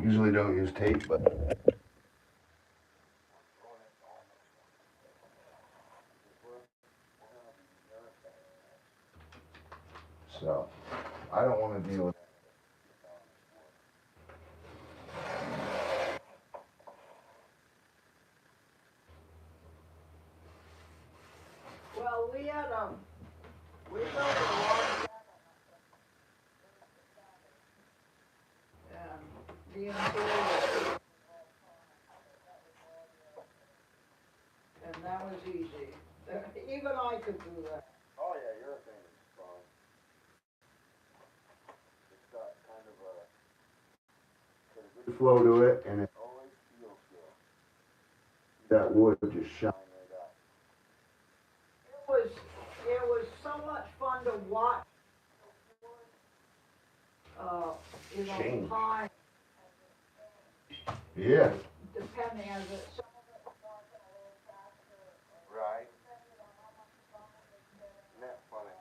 Usually don't use tape, but so I don't want to deal with. Well, we built a log and the interior, and that was easy. Even I could do that. Oh yeah, your thing is fun. It's got kind of a good flow to it, and it always feels good. That wood just shine right up. It was so much fun to watch. Change. Time. Yeah. Depending as it. Right. Isn't that funny?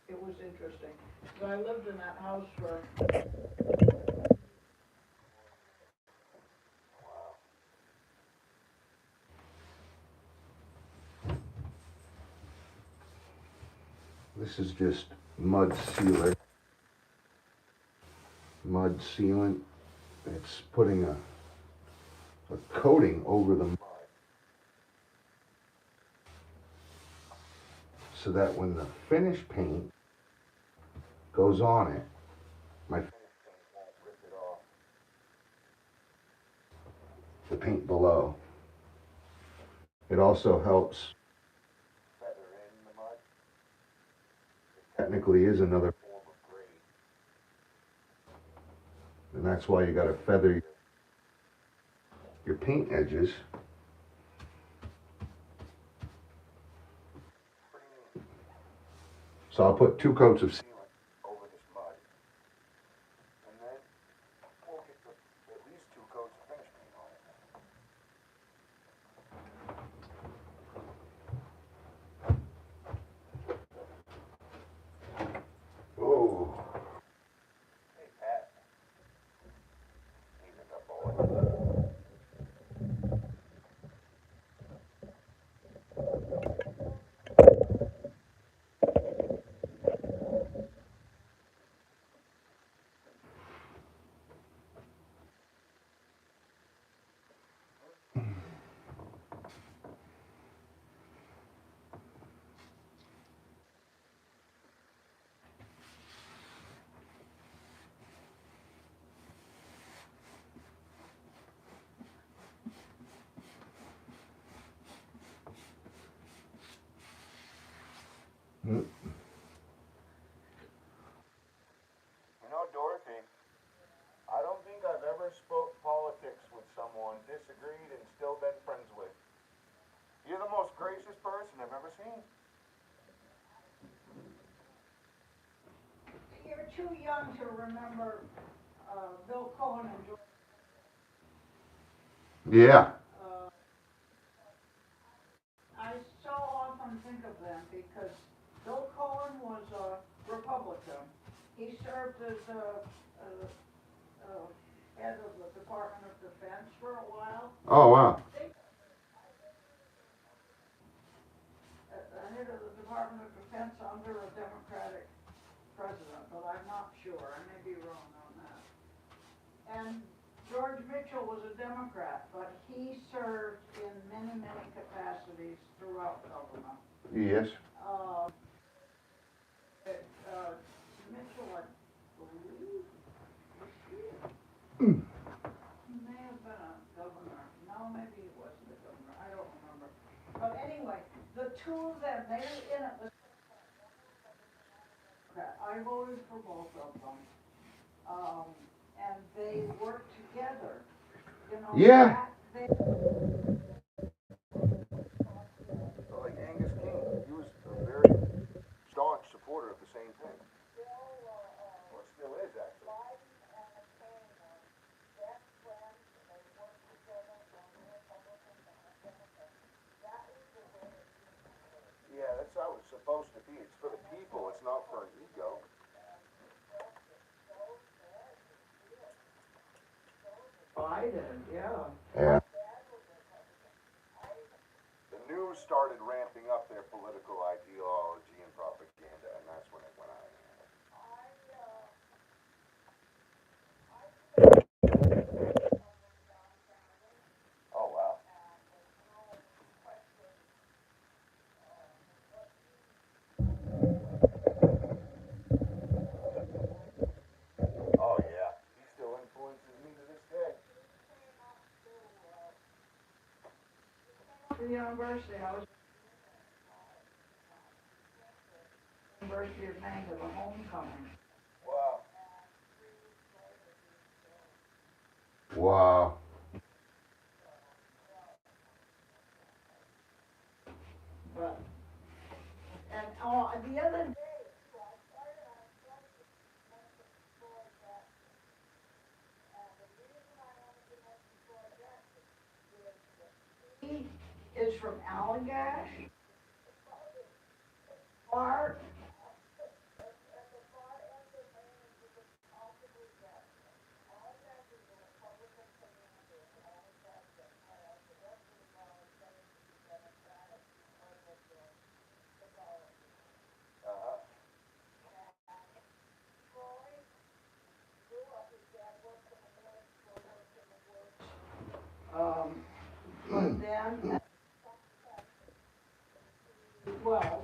It was interesting. So I lived in that house for. This is just mud sealer. Mud sealant. It's putting a coating over the mud so that when the finished paint goes on it, my finished paint won't rip it off the paint below. It also helps feather in the mud. It technically is another form of grade. And that's why you got to feather your paint edges. So I'll put 2 coats of sealant over this mud, and then we'll get at least 2 coats of finish paint on it. Whoa. Hey, Pat. He's a good boy. You know, Dorothy, I don't think I've ever spoke politics with someone, disagreed, and still been friends with. You're the most gracious person I've ever seen. You're too young to remember Bill Cohen and George. Yeah. I so often think of them because Bill Cohen was a Republican. He served as head of the Department of Defense for a while. Oh, wow. Head of the Department of Defense under a Democratic president, but I'm not sure. I may be wrong on that. And George Mitchell was a Democrat, but he served in many, many capacities throughout government. Yes. Mitchell, I believe, he may have been a governor. No, maybe he wasn't a governor. I don't remember. But anyway, the two of them, they were in it. I voted for both of them. And they worked together. You know, Yeah. Like Angus King, he was a very staunch supporter of the same thing. Or still is, actually. Yeah, that's how it's supposed to be. It's for the people, it's not for an ego. divided, yeah. Yeah. The news started ramping up their political ideology and propaganda, and that's when it went out of hand. Oh wow. Oh yeah. He still influences me to this day. The university, I was at the University of Maine to the homecoming. Wow. Wow. But, and oh, the other day, he is from Allagash Park. Uh-huh. But then, well,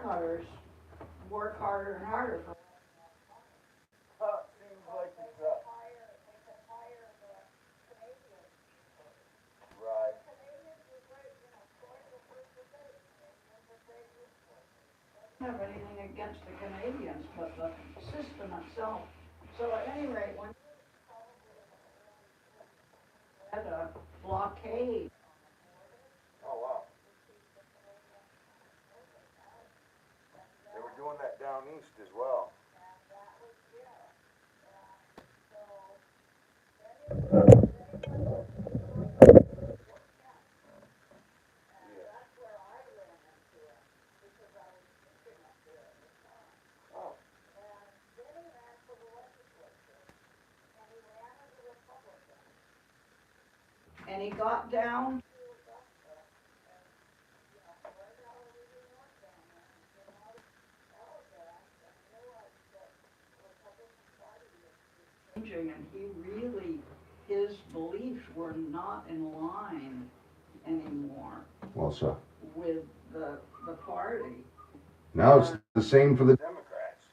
cutters work harder and harder for. Seems like it's right. I don't have anything against the Canadians, but the system itself. So at any rate, when we had a blockade, Oh wow. They were doing that down east as well. Yeah. Oh. and he got down changing, and he really, his beliefs were not in line anymore Well, so with the party. now it's the same for the. Democrats.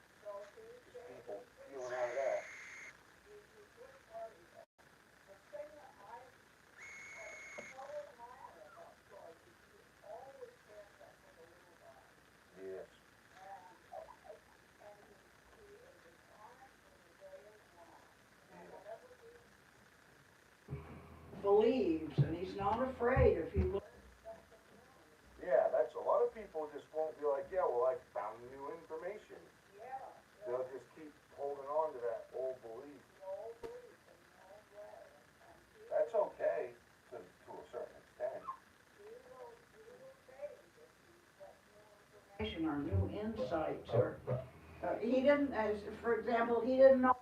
Just people feeling out of that. Yes. Believes, and he's not afraid if he looks. Yeah, that's a lot of people just won't be like, yeah, well, I found new information. They'll just keep holding on to that old belief. That's okay to a certain extent. Or new insights, or he didn't, as for example, he didn't know.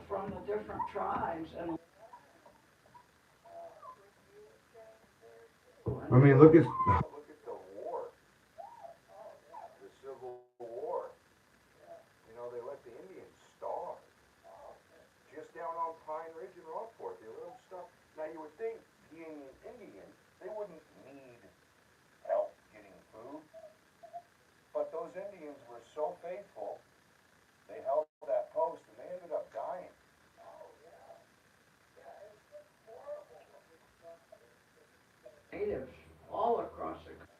From the different tribes and I mean, look at. Look at the war, the Civil War. You know, they let the Indians starve. Just down on Pine Ridge and Rockport, they let them starve. Now, you would think, being an Indian, they wouldn't need help getting food. But those Indians were so faithful, they held that post and they ended up dying. natives all across the country.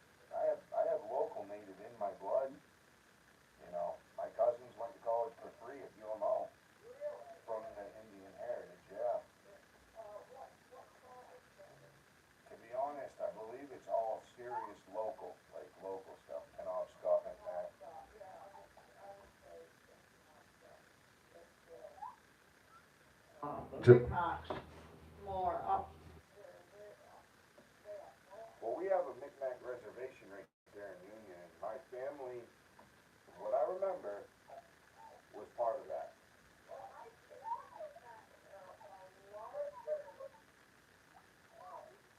I have local native in my blood. You know, my cousins went to college for free at UMO from the Indian heritage, yeah. To be honest, I believe it's all serious local, like local To- Micmacs more up. Well, we have a Micmac reservation right there in Union, and my family, what I remember, was part of that.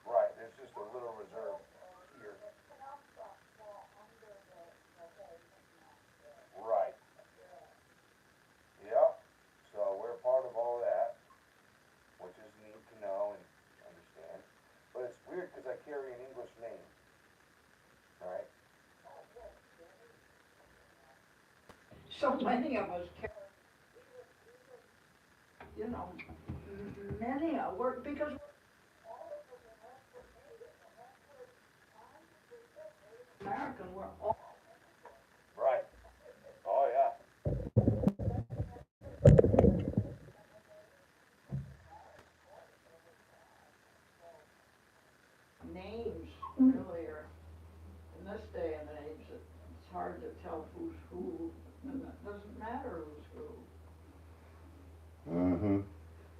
Right, there's just a little reserve here. Right. Yep. So we're part of all that, which is neat to know and understand. But it's weird because I carry an English name. Right? So many of us, many of work because American, we're all Right. Oh yeah. names really are, in this day and age, it's hard to tell who's who, and it doesn't matter who's who. Mm-hmm.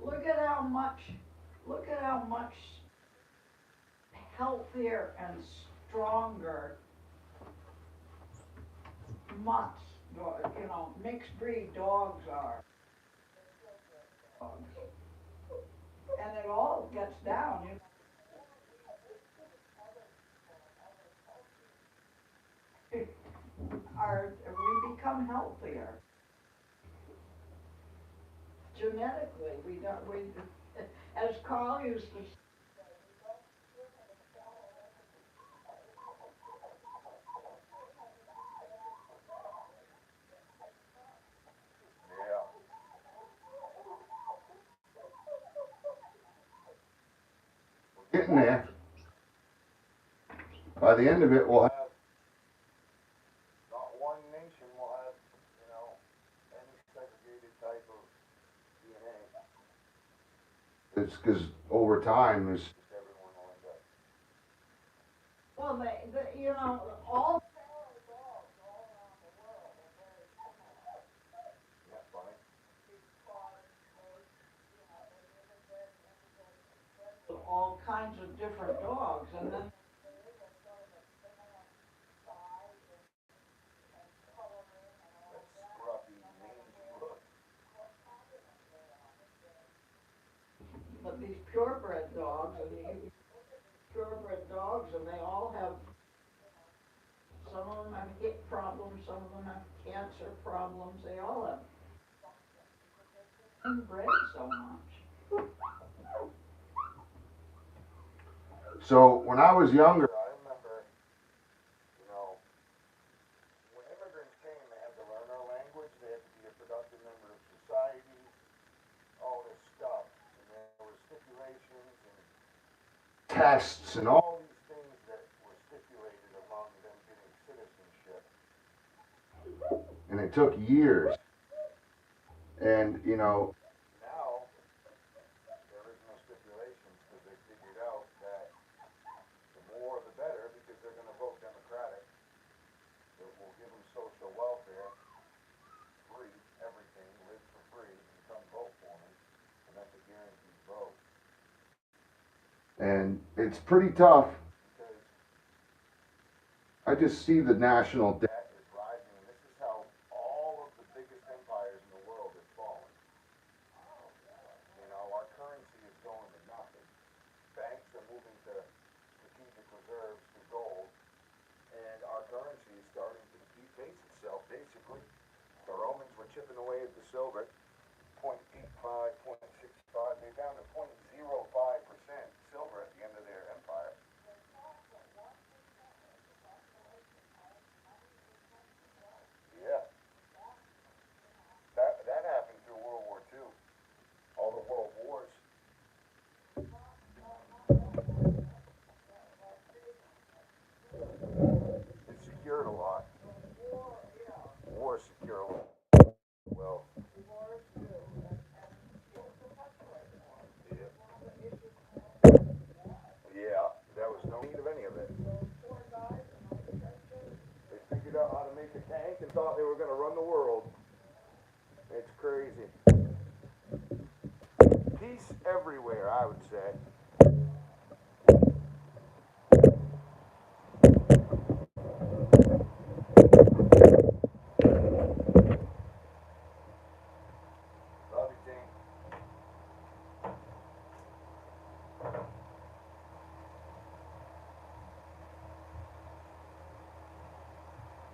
Look at how much healthier and stronger mutts, mixed breed dogs are. And it all gets down, we become healthier. Genetically, as Carl used to say, Yeah. Getting there. By the end of it, we'll have. Not one nation will have, any segregated type of DNA. It's because over time, there's. Just everyone will end up. well, all Yeah, funny. all kinds of different dogs, and then That scruffy, mangy look. but these purebred dogs, and they all have. Some of them have hip problems, some of them have cancer problems, they all have inbred so much. So when I was younger, I remember, when immigrants came, they had to learn our language, they had to be a productive member of society, all this stuff. And there were stipulations and tests and all, all these things that were stipulated among them getting citizenship. and it took years. And Now, there is no stipulations because they figured out that the more the better because they're going to vote Democratic. It will give them social welfare, free, everything, live for free, and come vote for me. And that's a guaranteed vote. and it's pretty tough. Because I just see the national debt. debt is rising, and this is how all of the biggest empires in the world have fallen. Our currency is going to nothing. Banks are moving to strategic reserves to gold, and our currency is starting to debase itself, basically. The Romans were chipping away at the silver, 0.85, 0.65, they're down to 0.05% silver at the end of their empire. Yeah, that happened through World War II. All the world wars. It secured a lot. War secured a lot. Well, everywhere, I would say. Love you, team.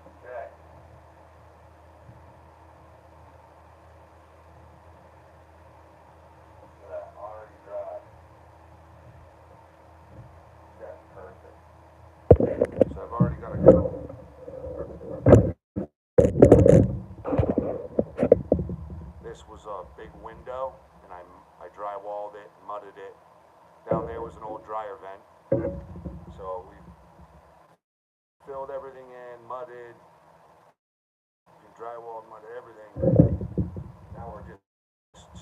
Okay. Look at that, already dry. That's perfect. So I've already got a couple. This was a big window, and I drywalled it, mudded it. Down there was an old dryer vent. So we filled everything in, mudded, drywalled, mudded everything. Now we're just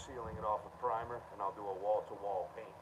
sealing it off with primer, and I'll do a wall-to-wall paint.